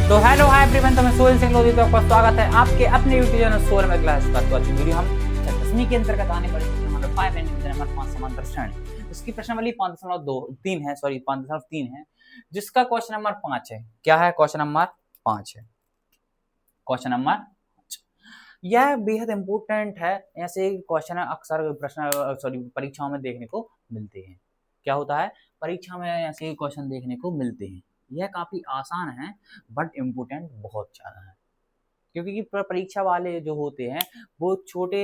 तो hello hi everyone, तो मैं सोहेल सिंह लोधी, तो आपका स्वागत है आपके अपने यूट्यूब चैनल सोहेल में क्लास पर। तो आज वीडियो हम 10वीं के अंतर्गत आने वाले नंबर 5 एंड नंबर 5 समांतर श्रेणी, इसकी प्रश्नावली 5.3 है, सॉरी 5.3 है, जिसका क्वेश्चन नंबर 5 है। क्या है? क्वेश्चन नंबर 5 है। क्वेश्चन नंबर यह बेहद इंपॉर्टेंट है। ऐसे क्वेश्चन अक्सर परीक्षाओं में देखने को मिलते हैं। क्या होता है? परीक्षा में ऐसे क्वेश्चन देखने को मिलते हैं। यह काफी आसान है बट इम्पोर्टेंट बहुत ज्यादा है, क्योंकि परीक्षा वाले जो होते हैं वो छोटे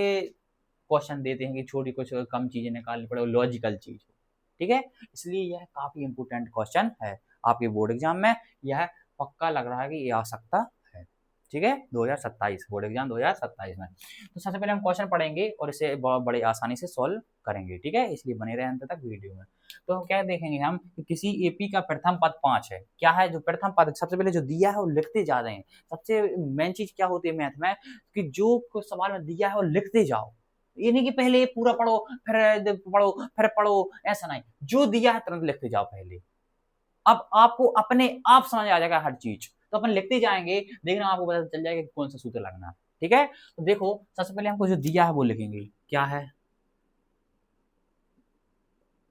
क्वेश्चन देते हैं कि छोटी कुछ कम चीजें निकालनी पड़े, लॉजिकल चीज, ठीक है। इसलिए यह काफी इंपॉर्टेंट क्वेश्चन है आपके बोर्ड एग्जाम में। यह पक्का लग रहा है कि ये आ सकता है, ठीक है। 2027 बोर्ड एग्जाम 2027 में। तो सबसे पहले हम क्वेश्चन पढ़ेंगे और इसे बड़े आसानी से सॉल्व करेंगे, ठीक है। इसलिए बने रहे अंत तक वीडियो में। तो क्या देखेंगे हम कि किसी एपी का प्रथम पद 5 है। क्या है? जो प्रथम पद सबसे पहले जो दिया है वो लिखते जा रहे हैं। सबसे मेन चीज क्या होती है मैथ में कि जो सवाल में दिया है वो लिखते जाओ। ये नहीं कि पहले पूरा पढ़ो फिर पढ़ो, ऐसा नहीं। जो दिया है तुरंत लिखते जाओ पहले। अब आपको अपने आप समझ आ जाएगा हर चीज। तो अपन लिखते जाएंगे, देखना आपको पता चल जाएगा कि कौन सा सूत्र लगना, ठीक है। तो देखो, सबसे पहले हमको जो दिया है वो लिखेंगे। क्या है?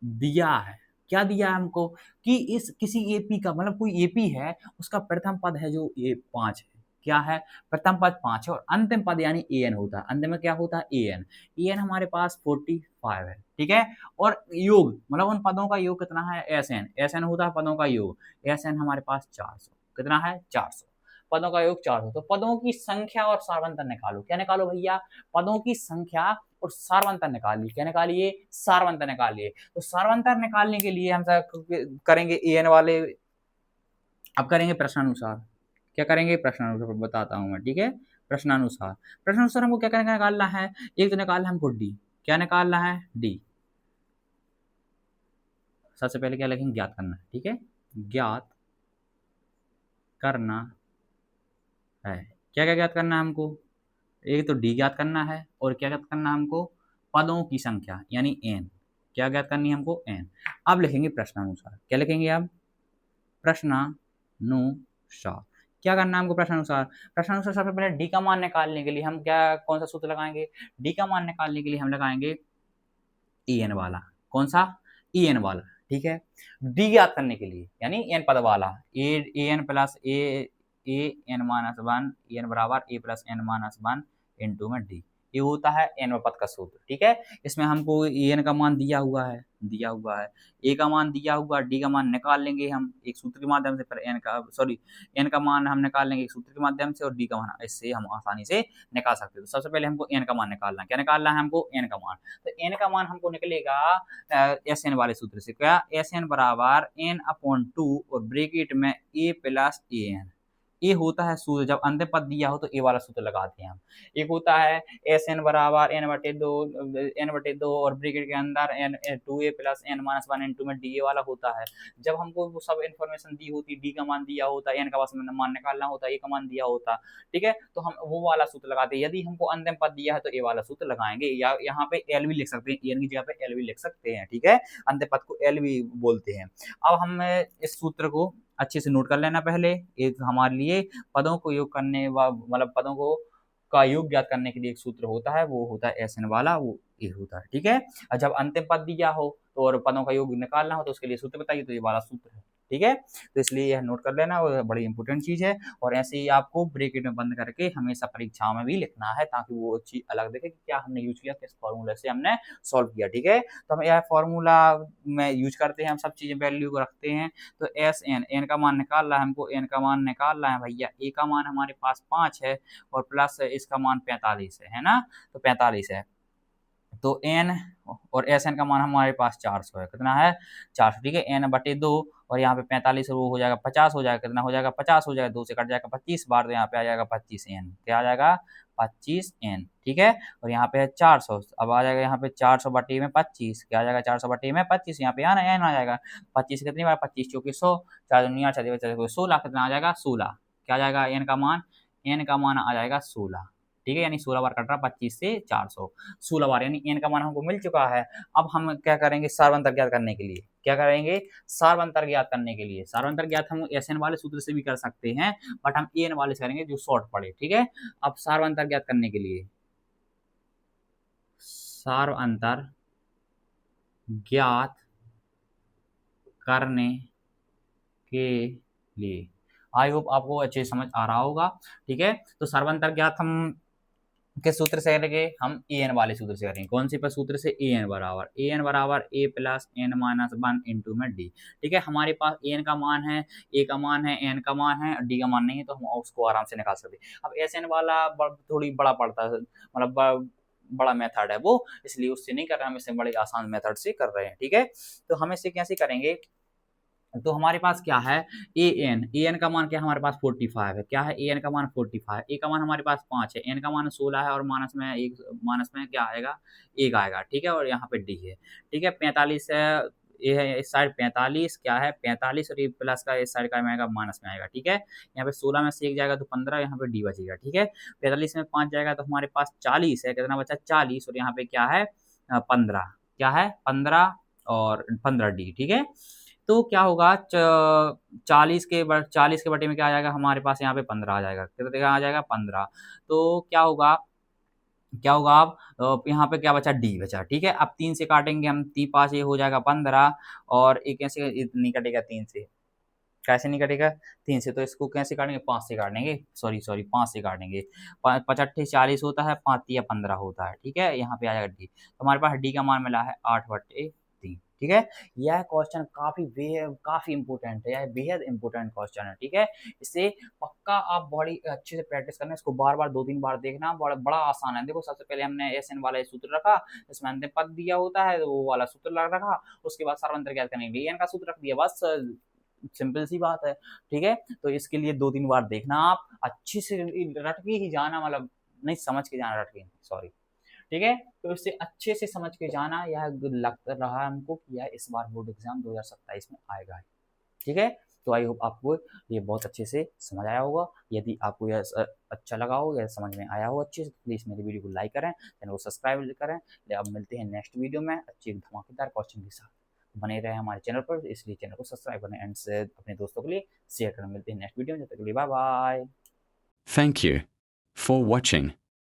दिया है। क्या दिया है हमको कि इस किसी एपी का, मतलब कोई एपी है, उसका प्रथम पद है जो ए 5 है। क्या है? प्रथम पद 5 है और अंतिम पद यानी एन होता है। अंतिम में क्या होता है? एन। एन हमारे पास 45 है, ठीक है। और योग मतलब उन पदों का योग कितना है? S N. एस एन होता है पदों का योग। एस एन हमारे पास 400। कितना है? 400। पदों का योग 400। तो पदों की संख्या और सारवंतर निकालो। क्या निकालो भैया? पदों की संख्या और सारवंतर निकालिए। क्या निकालिए? सारवंतर निकालिए। तो सारवंतर निकालने के लिए हम करेंगे एन वाले। अब करेंगे प्रश्नानुसार। क्या करेंगे? प्रश्नानुसार बताता हूं मैं, ठीक है। प्रश्नानुसार। प्रश्नानुसार हमको क्या क्या निकालना है? एक तो निकालना है हमको डी। क्या निकालना है? डी। सबसे पहले क्या लिखेंगे? ज्ञात करना है, ठीक है। ज्ञात करना है। क्या क्या ज्ञात करना है हमको? एक तो डी ज्ञात करना है और क्या ज्ञात करना है हमको? पदों की संख्या यानी एन। क्या ज्ञात करनी है हमको? एन। अब लिखेंगे प्रश्नानुसार। क्या लिखेंगे अब? प्रश्नानुसार। क्या करना है हमको? प्रश्नानुसार। प्रश्नानुसार सबसे पहले डी का मान निकालने के लिए हम क्या कौन सा सूत्र लगाएंगे? डी का मान निकालने के लिए हम लगाएंगे ई एन वाला। कौन सा? ई एन वाला, ठीक है। डी ज्ञात करने के लिए यानी एन पद वाला, A N plus A N minus 1, A N बराबर ए प्लस एन माइनस 1 इंटू में डी। ये होता है एन पद का सूत्र, ठीक है। इसमें हमको ए एन का मान दिया हुआ है, ए का मान दिया हुआ, डी का मान निकाल लेंगे हम एक सूत्र के माध्यम से, फिर एन का मान हम निकाल लेंगे एक सूत्र के माध्यम से और डी का मान इससे हम आसानी से निकाल सकते हैं। तो सबसे पहले हमको एन का मान निकालना है। क्या निकालना है हमको? एन का मान। तो एन का मान हमको निकलेगा एस एन वाले सूत्र से। क्या? एस एन बराबर एन अपॉन 2 और ब्रैकेट में ए प्लस ए एन। ए होता है सूत्र, जब अंतिम पद दिया हो तो ए वाला सूत्र लगाते हैं हम। एक होता है एस एन बराबर एन बटे दो और ब्रैकेट के अंदर n 2a plus n minus 1 into में डी ए वाला होता है। जब हमको वो सब इन्फॉर्मेशन दी होती, डी का मान दिया होता, एन का मान निकालना होता, ए का मान दिया होता, ठीक है, तो हम वो वाला सूत्र लगाते हैं। यदि हमको अंतिम पद दिया है तो ए वाला सूत्र लगाएंगे, या यहाँ पे एल भी लिख सकते हैं, एन की जगह पे एल भी लिख सकते हैं, ठीक है। अंतिम पद को एल भी बोलते हैं। अब हम इस सूत्र को अच्छे से नोट कर लेना पहले। एक हमारे लिए पदों को योग करने मतलब पदों को का योग ज्ञात करने के लिए एक सूत्र होता है, वो होता है एस एन वाला, वो ए होता है, ठीक है। और जब अंतिम पद दिया हो तो और पदों का योग निकालना हो तो उसके लिए सूत्र बताइए, तो ये वाला सूत्र है, ठीक है। तो इसलिए यह नोट कर लेना, वो बड़ी इंपॉर्टेंट चीज है। और ऐसे ही आपको ब्रैकेट में बंद करके हमेशा परीक्षाओं में भी लिखना है, ताकि वो चीज अलग दिखे कि क्या हमने यूज किया, किस फॉर्मूले से हमने सॉल्व किया, ठीक है। तो हम यह फॉर्मूला में यूज करते हैं, हम सब चीजें वैल्यू को रखते हैं। तो एस एन, एन का मान निकाल रहा है हमको, एन का मान निकाल रहा है भैया। ए का मान हमारे पास 5 है और प्लस इसका मान 45 है ना। तो 45 है, तो एन और एस एन का मान हमारे पास 400 है। कितना है? 400, ठीक है। एन बटे 2 और यहाँ पे 45 वो हो जाएगा 50 हो जाएगा। कितना हो जाएगा? 50 हो जाएगा, 2 से कट जाएगा 25 बार, तो यहाँ पे आ जाएगा 25 एन। क्या आ जाएगा? 25 एन, ठीक है। और यहाँ पे है 400, अब आ जाएगा यहाँ पे 400 बटे में 25। क्या आ जाएगा? 400 बटे में 25, यहाँ पे आना एन आ जाएगा 25 कितनी बार? 25 चौकी 100, 4 दुनिया 16, कितना आ जाएगा? 16। क्या आ जाएगा एन का मान? एन का मान आ जाएगा 16, ठीक है, यानी 16 बार कट रहा 25 से 400, 16 बार, यानी n का मान हमको मिल चुका है। अब हम क्या करेंगे, सार्वंतर ज्ञात करने के लिए क्या करेंगे, सार्वंतर ज्ञात करने के लिए, सार्वंतर ज्ञात हम SN वाले सूत्र से भी कर सकते हैं, बट हम EN वाले से करेंगे जो शॉर्ट पड़े, ठीक है। अब सार्वंतर ज्ञात करने के लिए, सार्वंतर ज्ञात करने के लिए, आई होप आपको अच्छे समझ आ रहा होगा, ठीक है। तो सार्वंतर ज्ञात हम किस सूत्र से करेंगे, हम EN वाले सूत्र से करेंगे। कौन से पर सूत्र से, EN बराबर A plus N minus 1 into में D, ठीक है। हमारे पास EN का मान है, A का मान है, N का मान है, D का मान नहीं है, तो हम उसको आराम से निकाल सकते हैं। अब SN वाला थोड़ी बड़ा पड़ता है, मतलब बड़ा मेथड है वो, इसलिए उससे नहीं कर रहे, हम इससे बड़े आसान मेथड से कर रहे हैं, ठीक है। तो हम इसे कैसे करेंगे, तो हमारे पास क्या है, ए एन का मान क्या है, हमारे पास 45 है, क्या है, ए एन का मान 45, ए का मान हमारे पास 5 है, एन का मान 16 है, और माइनस में क्या आएगा, 1 आएगा, ठीक है, और यहाँ पे डी है, ठीक है। 45 है, ये है इस साइड 45, क्या है 45, और ये प्लस का इस साइड का आएगा माइनस में आएगा, ठीक है। यहाँ पे 16 में से 1 जाएगा तो 15, यहाँ पे डी बचेगा, ठीक है। 45 में 5 जाएगा तो हमारे पास 40 है, कितना बचा 40, और यहाँ पे क्या है 15, क्या है 15 और 15 डी, ठीक है। तो क्या होगा, 40 के बटे में क्या आ जाएगा, हमारे पास यहाँ पे 15 आ जाएगा, कितना आ जाएगा 15। तो क्या होगा, अब यहाँ पे क्या बचा, डी बचा, ठीक है। अब 3 से काटेंगे हम, 3 5 ये हो जाएगा 15, और एक कैसे नहीं कटेगा 3 से, कैसे नहीं कटेगा 3 से, तो इसको कैसे काटेंगे, 5 से काटेंगे, सॉरी 5 से काटेंगे, 5 40 होता है, 5 या 15 होता है, ठीक है। यहाँ पे आ जाएगा डी, तो हमारे पास डी का मान मिला है 8/3, ठीक है। यह क्वेश्चन काफी इंपोर्टेंट है, यह बेहद इंपोर्टेंट क्वेश्चन है, ठीक है। इसे पक्का आप बड़ी अच्छे से प्रैक्टिस करना, इसको बार बार 2-3 बार देखना, बड़ा आसान है। देखो सबसे पहले हमने SN वाला सूत्र रखा, इसमें अंतिम पद दिया होता है, वो वाला सूत्र रखा, उसके बाद सार्वंतर ज्ञात करने के लिए EN का सूत्र रख दिया, बस सिंपल सी बात है, ठीक है। तो इसके लिए 2-3 बार देखना, आप अच्छे से रट के ही जाना, मतलब नहीं समझ के जाना, रट के, सॉरी, ठीक है। तो इससे अच्छे से समझ के जाना, यह लग रहा है हमको कि यह इस बार बोर्ड एग्जाम 2027 में आएगा, ठीक है। तो आई होप आपको ये बहुत अच्छे से समझ आया होगा। यदि आपको यह अच्छा लगा हो या समझ में आया हो अच्छे से, तो प्लीज़ मेरी वीडियो को लाइक करें, चैनल को सब्सक्राइब करें। अब मिलते हैं नेक्स्ट वीडियो में अच्छी धमाकेदार क्वेश्चन के साथ, बने रहे हमारे चैनल पर, इसलिए चैनल को सब्सक्राइब करें एंड से अपने दोस्तों के लिए शेयर करें। मिलते हैं नेक्स्ट वीडियो में, जब तक के लिए bye bye. Thank you for watching.